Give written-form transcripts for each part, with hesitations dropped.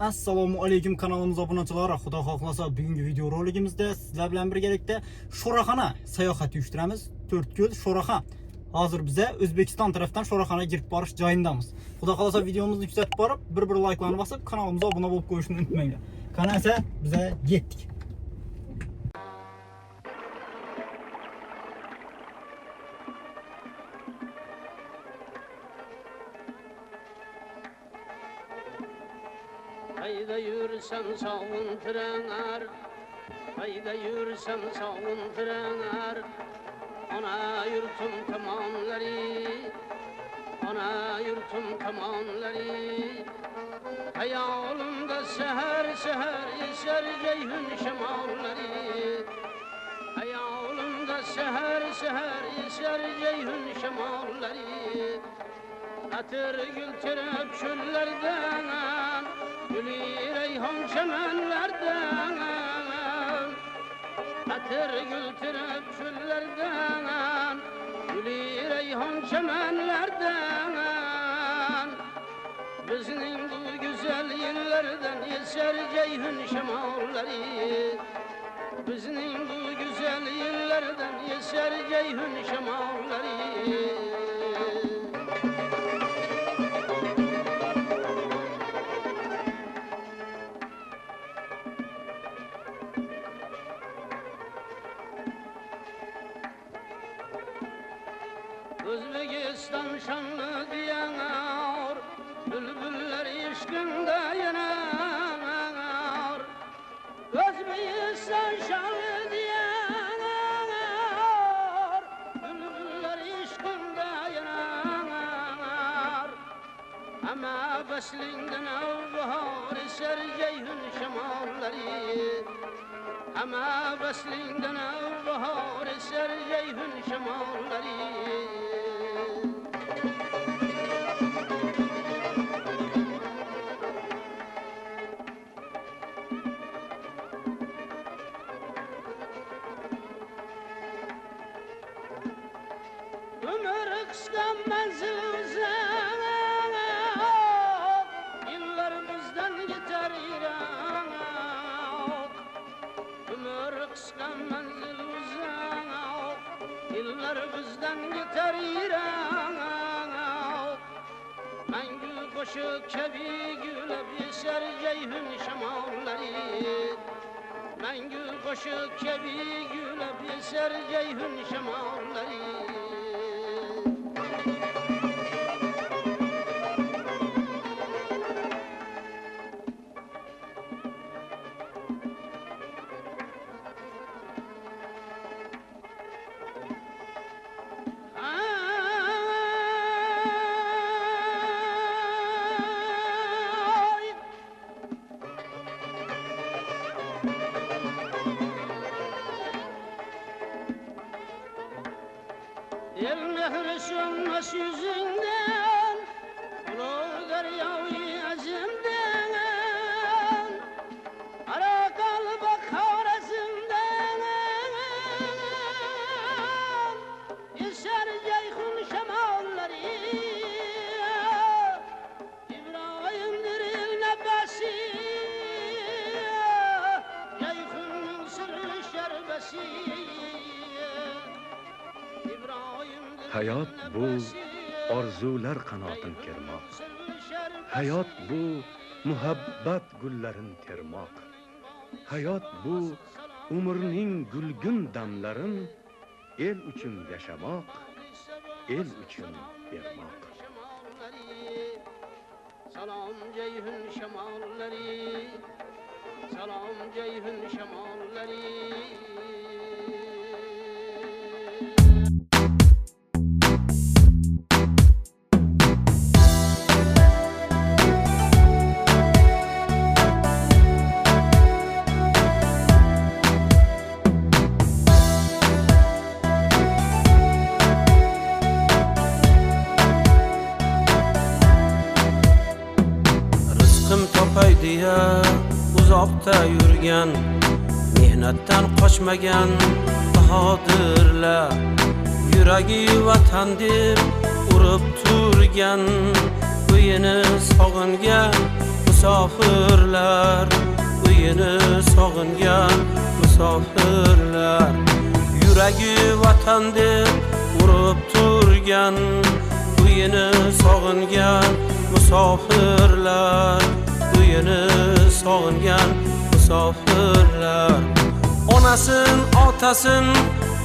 Assalomu alaykum kanalımıza obunachilar. Xudo xohlasa bugungi video roligimizda sizlar bilan birgalikda Sho'raxona sayohati uyushtiramiz. 4 ko'l Sho'raxa. Hozir bize O'zbekiston tarafdan Sho'raxonaga girib borish joyindamiz. Xudo xohlasa videomizni kuzatib borib, bir like'larni bosib, kanalımıza obuna bo'lib qo'yishni unutmanglar. Qani esa bize yetdik. Hayda yürüsem sağın trener, hayda yürüsem sağın trener. Ana yurtum tamamları, ana yurtum tamamları. Hayalımda seher seher eser ceyhun şemalları. Hayalımda seher seher eser ceyhun şemalları. Atır gültürüp çöllerden, gülü reyhan çemenlerden. Atır gültürüp çöllerden, gülü reyhan çemenlerden. Bizning bu güzel yerlerden eser ceyhun şemalları. Bizning bu güzel yerlerden eser ceyhun şemalları. Özbekistan şanlı diyanar, bülbüller işkinde yanar. Özbekistan şanlı diyanar, bülbüller işkinde yanar. Ama beslinden avbahar eser ceyhun şemalları. Ama beslinden avbahar eser ceyhun şemalları. Ömür kıskan menzil uzak, yıllar bizden yeter irak. Ömür kıskan menzil uzak, yıllar bizden yeter irak. Mengü koşuk kebi gülüp eser ceyhun şemalları. Mengü koşuk kebi gülüp eser ceyhun şemalları. El mehri sönmez yüzünden, ulu deryayı azimden. Ara kalba kavresimden, eser ceyhun şemalları. İbrahim'dir el nefesi, ceyhunun sırrı şerbesi. Hayot bu orzular qanotin kermoq. Hayot bu muhabbat gullarin termoq. Hayot bu umrning gulgun damlarin el uchun yashamoq, el uchun bermoq. Salam ceyhun şemalları, salam ceyhun şemalları. Topay diye uzoqda yurgan, mehnatdan qochmagan bahodirlar, yuragi vatan deb urib turgan, uyini sog'ingan musofirlar, uyini sog'ingan musofirlar, yuragi vatan deb urib turgan, uyini sog'ingan musofirlar, uyini sog'ingan musofirlar. Onasin, otasin,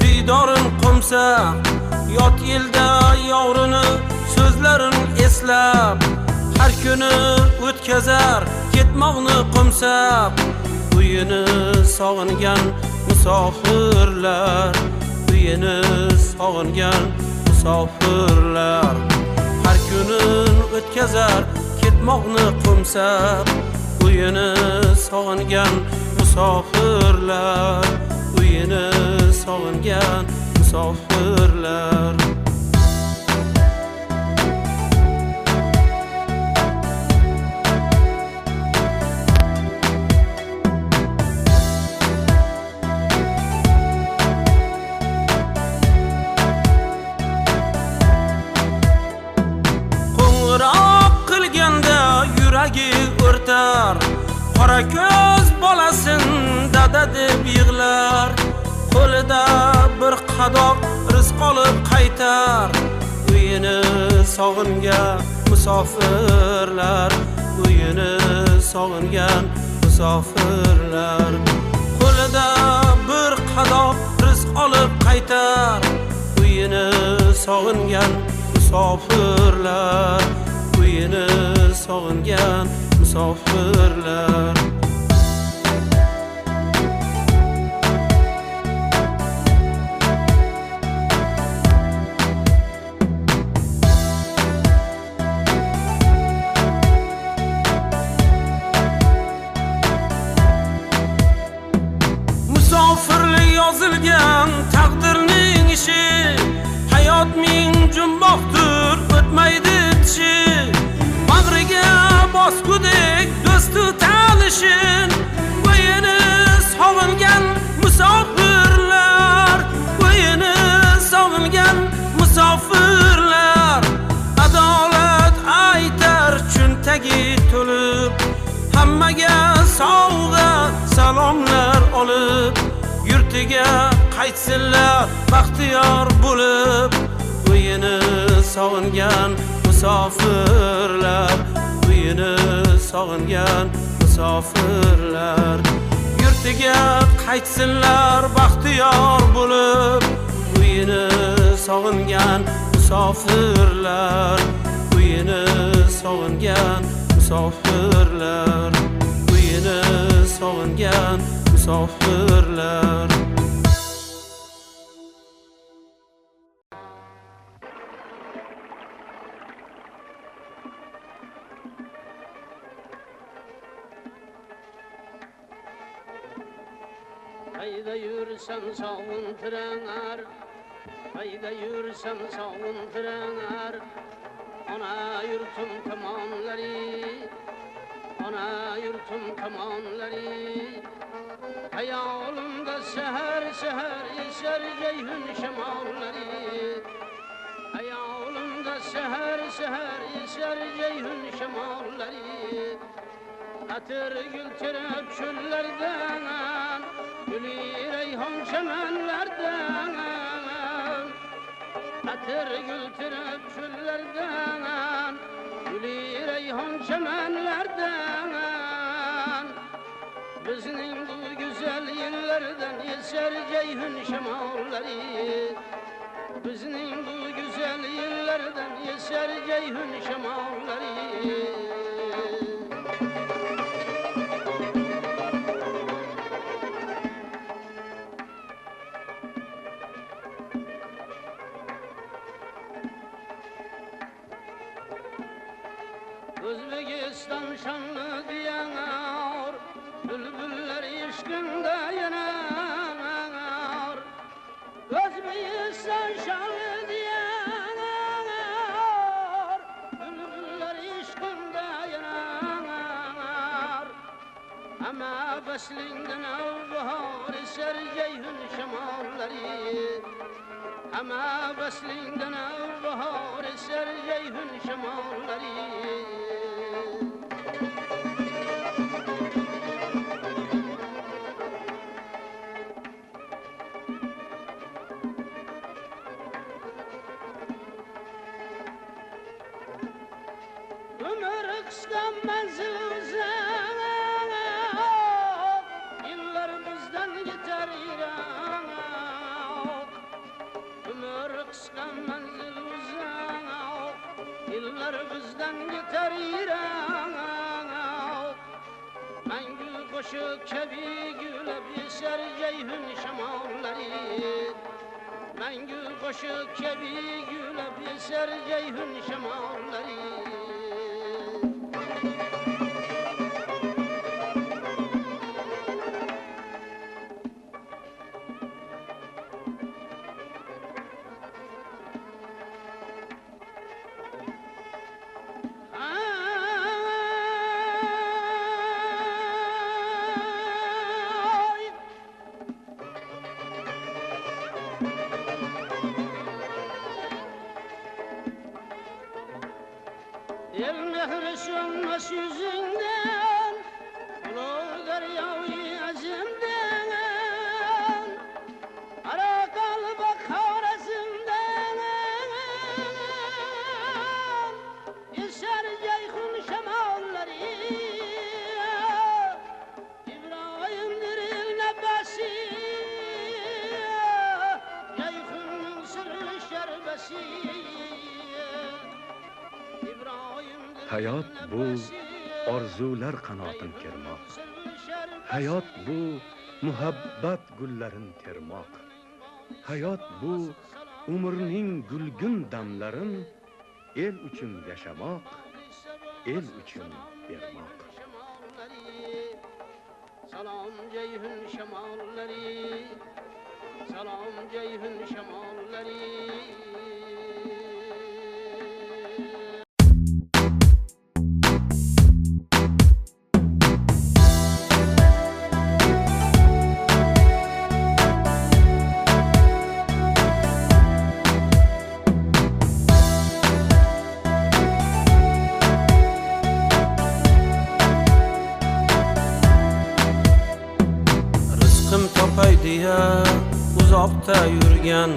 diydorin qumsa, yot yilda yovrini so'zlarin eslab, har kuni o'tkazar ketmoqni qumsab, uyini sog'ingan musofirlar, uyini sog'ingan musofirlar, har kuni o'tkazar ketmoqni qumsab, uyini sog'ingan musofirlar, uyini sog'ingan musofirlar. Qo'ng'iroq qilganda yuragi o'rtar, qora ko'z bolasin dada deb yig'lar, qo'lida bir qadoq rizq olib qaytar, uyini sog'ingan musofirlar, uyini sog'ingan musofirlar, qo'lida bir qadoq rizq olib qaytar, uyini sog'ingan musofirlar, uyini sog'ingan musofirlar. Musofirlik yozilgan taqdirning ishi, hayot ming jumboqdir o'tmaydi tishi, bag'riga bosgudek do'stu tanishin, uyini sog'ingan musofirlar, uyini sog'ingan musofirlar, adolat aytar cho'ntagi to'lib, hammaga sovg'a salomlar olib, yurtiga qaytsinlar baxtiyor bo'lib, uyini sog'ingan musofirlar, uyini sog'ingan musofirlar, yurtiga qaytsinlar baxtiyor bo'lib, uyini sog'ingan musofirlar, uyini sog'ingan musofirlar, uyini sog'ingan musofirlar. Hayda yürüsem sağın trener, hayda yürüsem sağın trener, ana yurtum tamamları, ana yurtum tamamları, hayalımda seher seher eser ceyhun şemalları, hayalımda seher seher eser ceyhun şemalları, atır gültürüp çöllerden, gülü reyhan çemenlerden, atır gültürüp çöllerden, gülü reyhan çemenlerden, bizning bu güzel yıllardan eser ceyhun şemalları, bizning bu güzel yıllardan eser ceyhun şemalları. Özbekistan şanlı diyanar, bülbüller işkinde yanar. Özbekistan şanlı diyanar, bülbüller işkinde yanar. Ama beslinden avbahar eser ceyhun şemalları, ama beslinden avbahar eser ceyhun şemalları. qo'shiq kabi gulab eser ceyhun şamalları Mangu qo'shiq kabi gulab eser ceyhun şamalları El mehri sönmez yüzünden Ulu deryayı azimden Ara kalba kavrasından Eser ceyhun şemalları İbrahim'dir el nebasi Ceyhun'un sırrı şerbesi Hayot bu orzular qanotin kermoq. Hayot bu muhabbat gullarin termoq. Hayot bu umrning gulgun damlarin el uchun yashamoq, el uchun bermoq. Salam ceyhun şemalları Salam ceyhun şemalları Topay diye uzoqda yurgan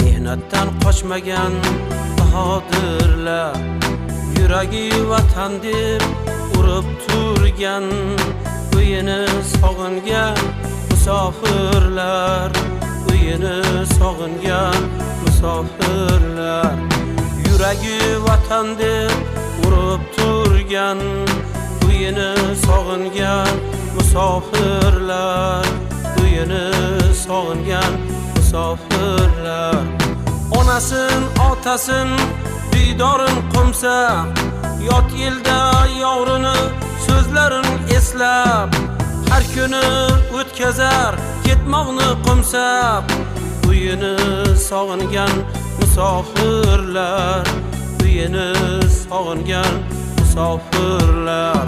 mehnatdan qochmagan bahodirlar yuragi vatan deb urib turgan uyini sog'ingan musofirlar uyini sog'ingan musofirlar yuragi vatan deb urib turgan uyini sog'ingan musofirlar uyini sog'ingan musofirlar onasin otasin diydorin qumsa yot yilda yovrini so'zlarin eslab har kuni o'tkazar ketmoqni qumsab uyini sog'ingan musofirlar uyini sog'ingan musofirlar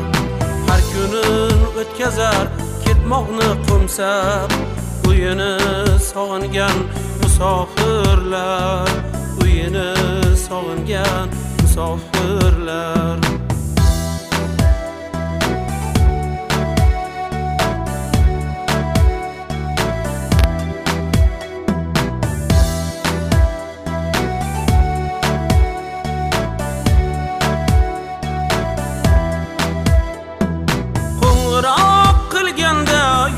har kuni o'tkazar ketmoqni qumsab uyini sog'ingan musofirlar uyini sog'ingan musofirlar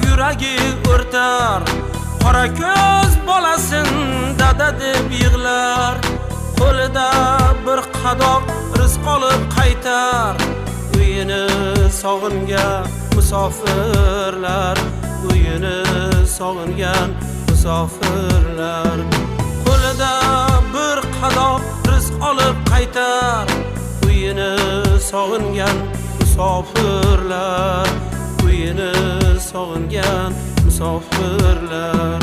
yuragi o'rtar qora ko'z bolasin dada deb yig'lar qo'lida bir qadoq rizq olib qaytar uyini sog'ingan musofirlar uyini sog'ingan musofirlar qo'lida bir qadoq rizq olib qaytar uyini sog'ingan musofirlar uyini sog'ingan musofirlar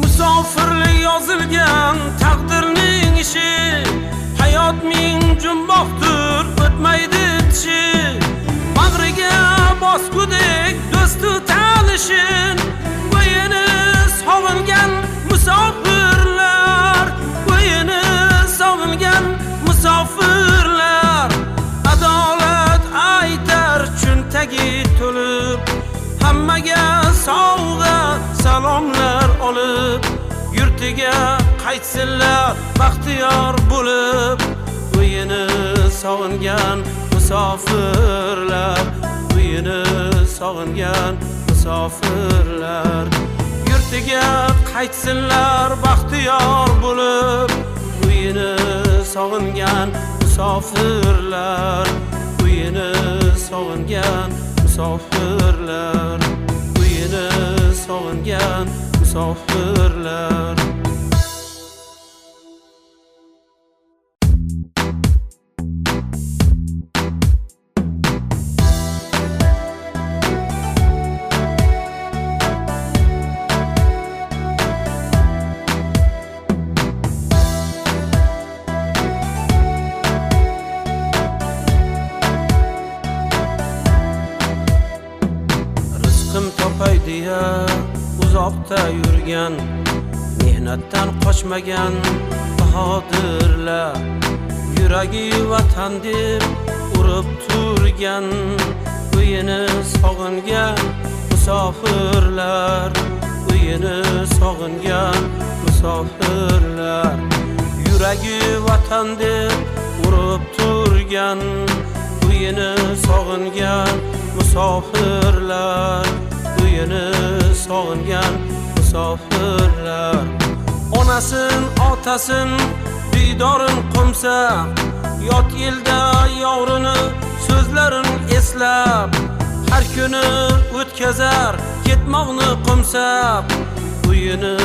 musofirlik yozilgan taqdirning ishi hayot ming jumboqdir o'tmaydi tishi bag'riga bosgudek do'stu tanishin uyini sog'ingan musofirlar uyini sog'ingan musofirlar adolat aytar cho'ntagi to'lib hammaga sovg'a salomlar olib yurtiga qaytsinlar baxtiyor bo'lib uyini sog'ingan musofirlar, uyini sog'ingan musofirlar. Yurtiga qaytsinlar baxtiyor bo'lib, uyini sog'ingan musofirlar, uyini sog'ingan musofirlar, uyini sog'ingan musofirlar. Rizqim topay deya uzoqda yurgan, mehnatdan qochmagan bahodirlar, yuragi vatan deb urib turgan, uyini sog'ingan musofirlar, uyini sog'ingan musofirlar, yuragi vatan deb urib turgan, uyini sog'ingan musofirlar, uyini sog'ingan musofirlar. Onasin, otasin, diydorin qumsa, yot yilda yorini so'zlarin eslab, har kuni o'tkazar ketmoqni qumsab, uyini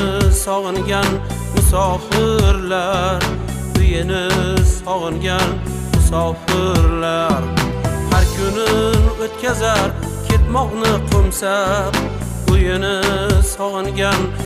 sog'ingan musofirlar, uyini sog'ingan musofirlar, har kuni o'tkazar ketmoqni qumsab, uyini sog'ingan